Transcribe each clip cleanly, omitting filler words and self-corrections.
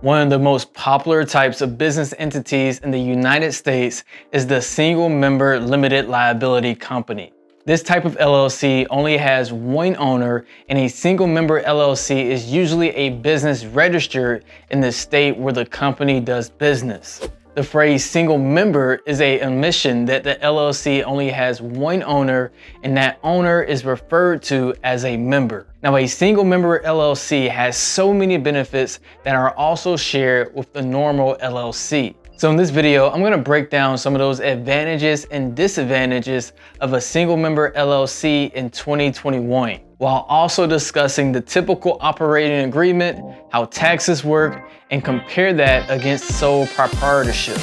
One of the most popular types of business entities in the United States is the single member limited liability company. This type of LLC only has one owner, and a single member LLC is usually a business registered in the state where the company does business. The phrase single member is an admission that the LLC only has one owner, and that owner is referred to as a member. Now, a single member LLC has so many benefits that are also shared with the normal LLC. So in this video, I'm gonna break down some of those advantages and disadvantages of a single member LLC in 2021, while also discussing the typical operating agreement, how taxes work, and compare that against sole proprietorship.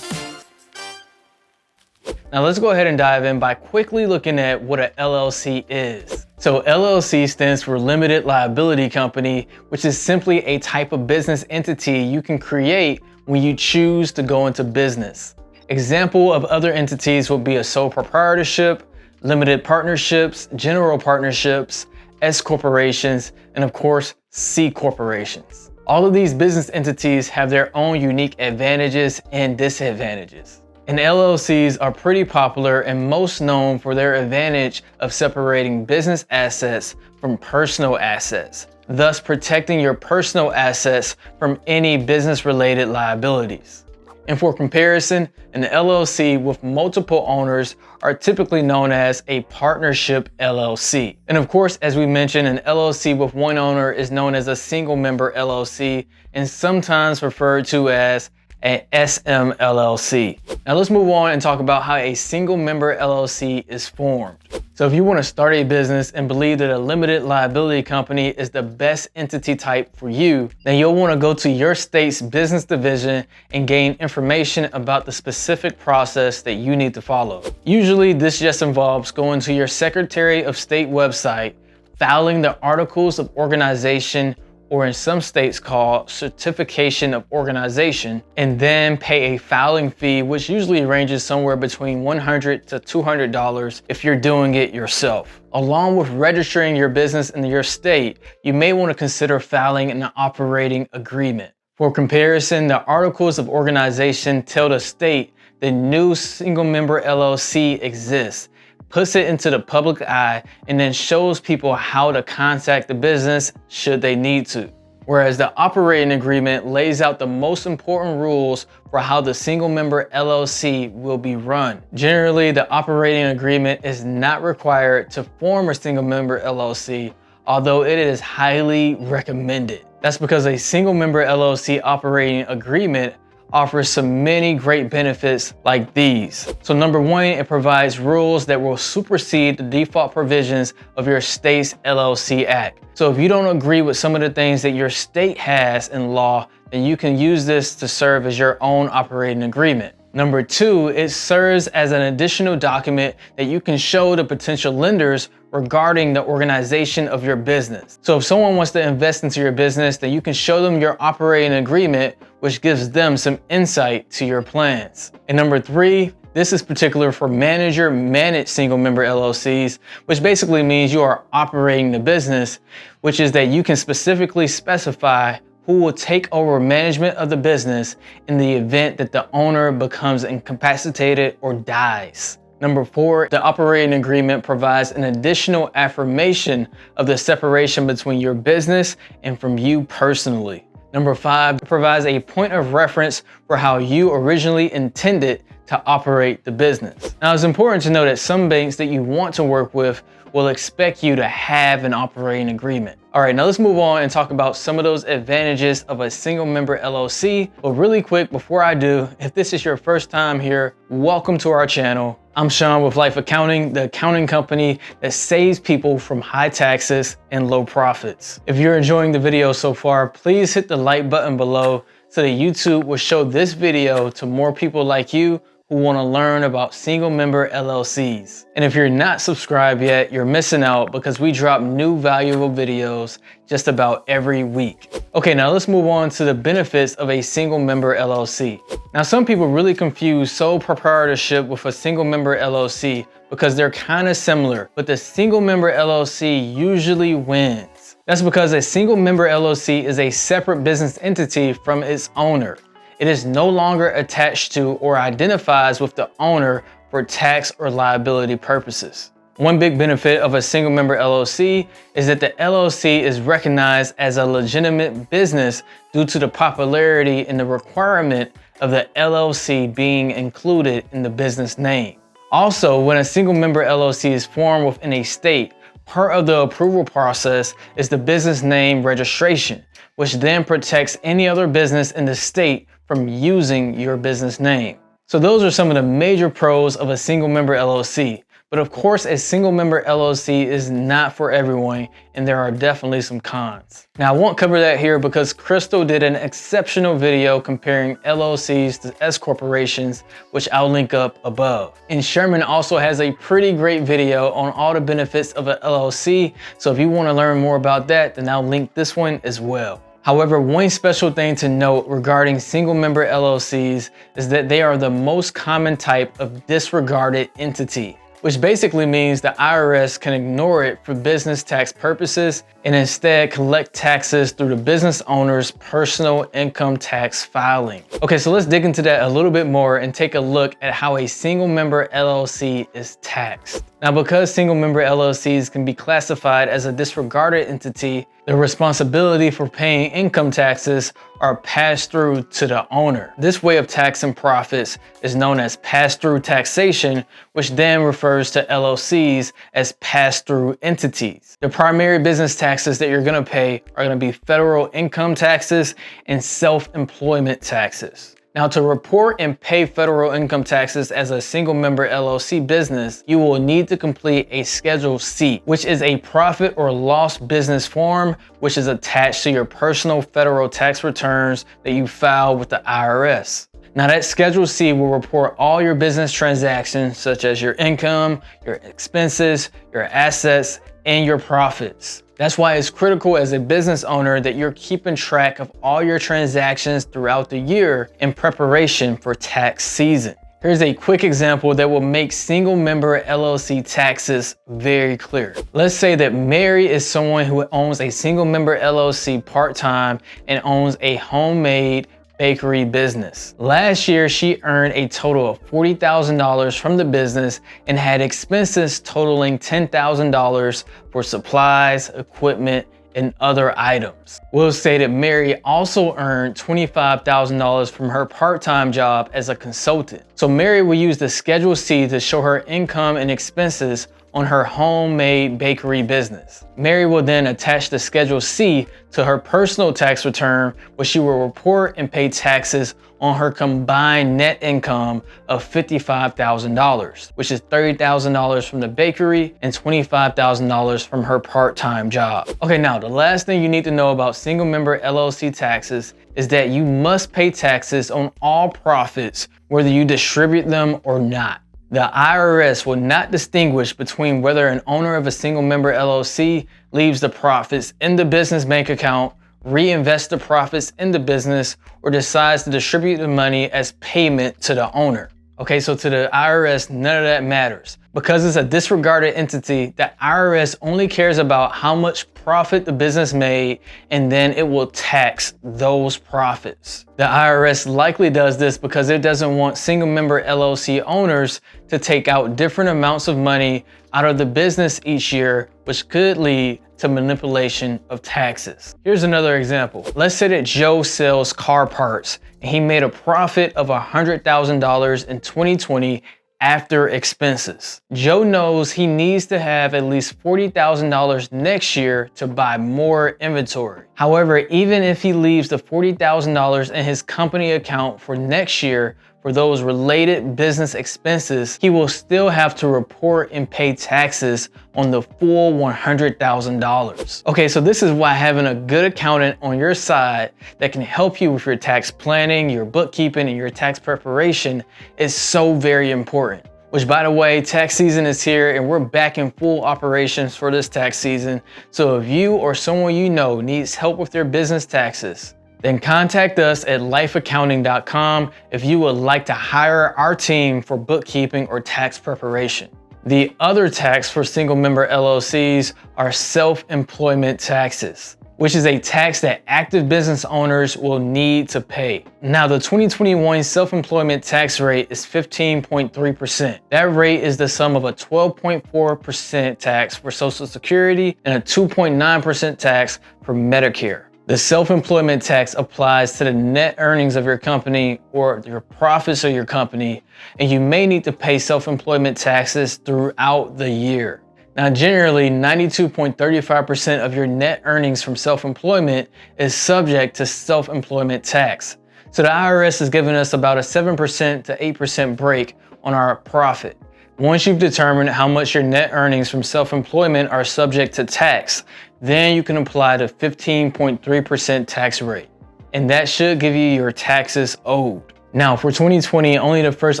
Now let's go ahead and dive in by quickly looking at what an LLC is. So LLC stands for Limited Liability Company, which is simply a type of business entity you can create when you choose to go into business. Example of other entities would be a sole proprietorship, limited partnerships, general partnerships, S corporations, and of course, C corporations. All of these business entities have their own unique advantages and disadvantages. And LLCs are pretty popular and most known for their advantage of separating business assets from personal assets, thus protecting your personal assets from any business-related liabilities. And for comparison, an LLC with multiple owners are typically known as a partnership LLC. And of course, as we mentioned, an LLC with one owner is known as a single member LLC and sometimes referred to as an SMLLC. Now let's move on and talk about how a single member LLC is formed. So if you want to start a business and believe that a limited liability company is the best entity type for you, then you'll want to go to your state's business division and gain information about the specific process that you need to follow. Usually this just involves going to your Secretary of State website, filing the Articles of Organization, or in some states called certification of organization, and then pay a filing fee, which usually ranges somewhere between $100 to $200 if you're doing it yourself. Along with registering your business in your state, you may want to consider filing an operating agreement. For comparison, the Articles of Organization tell the state the new single member LLC exists, puts it into the public eye, and then shows people how to contact the business should they need to. Whereas the operating agreement lays out the most important rules for how the single member LLC will be run. Generally, the operating agreement is not required to form a single member LLC, although it is highly recommended. That's because a single member LLC operating agreement offers so many great benefits like these. So number one, it provides rules that will supersede the default provisions of your state's LLC Act. So if you don't agree with some of the things that your state has in law, then you can use this to serve as your own operating agreement. Number two, it serves as an additional document that you can show the potential lenders regarding the organization of your business. So if someone wants to invest into your business, then you can show them your operating agreement, which gives them some insight to your plans. And number three, this is particular for manager-managed single member LLCs, which basically means you are operating the business, which is that you can specifically specify who will take over management of the business in the event that the owner becomes incapacitated or dies. Number four, the operating agreement provides an additional affirmation of the separation between your business and from you personally. Number five, it provides a point of reference for how you originally intended to operate the business. Now, it's important to know that some banks that you want to work with will expect you to have an operating agreement. All right, now let's move on and talk about some of those advantages of a single member LLC. But really quick, before I do, if this is your first time here, welcome to our channel. I'm Sean with Life Accounting, the accounting company that saves people from high taxes and low profits. If you're enjoying the video so far, please hit the like button below so that YouTube will show this video to more people like you who want to learn about single member LLCs. And if you're not subscribed yet, you're missing out because we drop new valuable videos just about every week. Okay, now let's move on to the benefits of a single member LLC. Now, some people really confuse sole proprietorship with a single member LLC, because they're kind of similar, but the single member LLC usually wins. That's because a single member LLC is a separate business entity from its owner. It is no longer attached to or identifies with the owner for tax or liability purposes. One big benefit of a single member LLC is that the LLC is recognized as a legitimate business due to the popularity and the requirement of the LLC being included in the business name. Also, when a single member LLC is formed within a state, part of the approval process is the business name registration, which then protects any other business in the state from using your business name. So those are some of the major pros of a single member LLC. But of course, a single member LLC is not for everyone, and there are definitely some cons. Now, I won't cover that here because Crystal did an exceptional video comparing LLCs to S corporations, which I'll link up above. And Sherman also has a pretty great video on all the benefits of an LLC. So if you want to learn more about that, then I'll link this one as well. However, one special thing to note regarding single member LLCs is that they are the most common type of disregarded entity, which basically means the IRS can ignore it for business tax purposes and instead collect taxes through the business owner's personal income tax filing. Okay, so let's dig into that a little bit more and take a look at how a single member LLC is taxed. Now, because single member LLCs can be classified as a disregarded entity, the responsibility for paying income taxes are passed through to the owner. This way of taxing profits is known as pass-through taxation, which then refers to LLCs as pass-through entities. The primary business taxes that you're gonna pay are gonna be federal income taxes and self-employment taxes. Now, to report and pay federal income taxes as a single member LLC business, you will need to complete a Schedule C, which is a profit or loss business form, which is attached to your personal federal tax returns that you file with the IRS. Now, that Schedule C will report all your business transactions, such as your income, your expenses, your assets, and your profits. That's why it's critical as a business owner that you're keeping track of all your transactions throughout the year in preparation for tax season. Here's a quick example that will make single member LLC taxes very clear. Let's say that Mary is someone who owns a single member LLC part-time and owns a homemade bakery business. Last year, she earned a total of $40,000 from the business and had expenses totaling $10,000 for supplies, equipment, and other items. We'll say that Mary also earned $25,000 from her part-time job as a consultant. So Mary will use the Schedule C to show her income and expenses on her homemade bakery business. Mary will then attach the Schedule C to her personal tax return, where she will report and pay taxes on her combined net income of $55,000, which is $30,000 from the bakery and $25,000 from her part-time job. Okay, now the last thing you need to know about single member LLC taxes is that you must pay taxes on all profits, whether you distribute them or not. The IRS will not distinguish between whether an owner of a single member LLC leaves the profits in the business bank account, reinvests the profits in the business, or decides to distribute the money as payment to the owner. Okay, so to the IRS, none of that matters. Because it's a disregarded entity, the IRS only cares about how much profit the business made, and then it will tax those profits. The IRS likely does this because it doesn't want single member LLC owners to take out different amounts of money out of the business each year, which could lead to manipulation of taxes. Here's another example. Let's say that Joe sells car parts and he made a profit of $100,000 in 2020 after expenses. Joe knows he needs to have at least $40,000 next year to buy more inventory. However, even if he leaves the $40,000 in his company account for next year for those related business expenses, he will still have to report and pay taxes on the full $100,000. Okay, so this is why having a good accountant on your side that can help you with your tax planning, your bookkeeping, and your tax preparation is so very important. Which, by the way, tax season is here and we're back in full operations for this tax season. So if you or someone you know needs help with their business taxes, then contact us at lifeaccounting.com if you would like to hire our team for bookkeeping or tax preparation. The other tax for single member LLCs are self-employment taxes, which is a tax that active business owners will need to pay. Now, the 2021 self-employment tax rate is 15.3%. That rate is the sum of a 12.4% tax for Social Security and a 2.9% tax for Medicare. The self-employment tax applies to the net earnings of your company or your profits of your company, and you may need to pay self-employment taxes throughout the year. Now, generally, 92.35% of your net earnings from self-employment is subject to self-employment tax. So the IRS is giving us about a 7% to 8% break on our profit. Once you've determined how much your net earnings from self-employment are subject to tax, then you can apply the 15.3% tax rate. And that should give you your taxes owed. Now, for 2020, only the first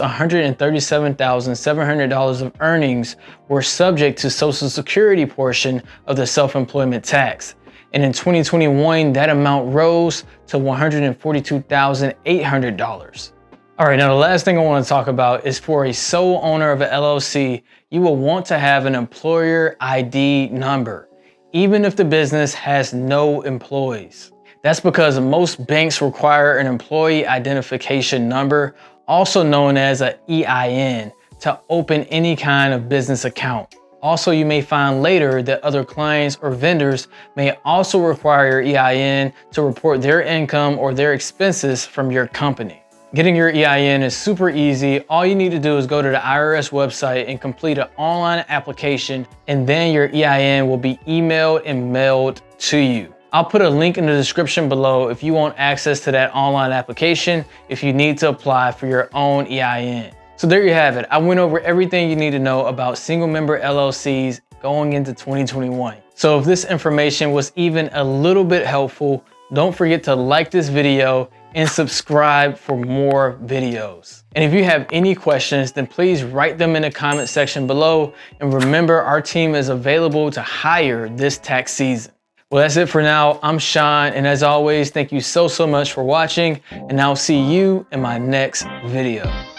$137,700 of earnings were subject to Social Security portion of the self-employment tax. And in 2021, that amount rose to $142,800. All right, now the last thing I want to talk about is for a sole owner of an LLC, you will want to have an employer ID number, even if the business has no employees. That's because most banks require an employee identification number, also known as an EIN, to open any kind of business account. Also, you may find later that other clients or vendors may also require your EIN to report their income or their expenses from your company. Getting your EIN is super easy. All you need to do is go to the IRS website and complete an online application, and then your EIN will be emailed and mailed to you. I'll put a link in the description below if you want access to that online application if you need to apply for your own EIN. So there you have it. I went over everything you need to know about single member LLCs going into 2021. So if this information was even a little bit helpful, don't forget to like this video and subscribe for more videos. And if you have any questions, then please write them in the comment section below. And remember, our team is available to hire this tax season. Well, that's it for now. I'm Sean, and as always, thank you so much for watching, and I'll see you in my next video.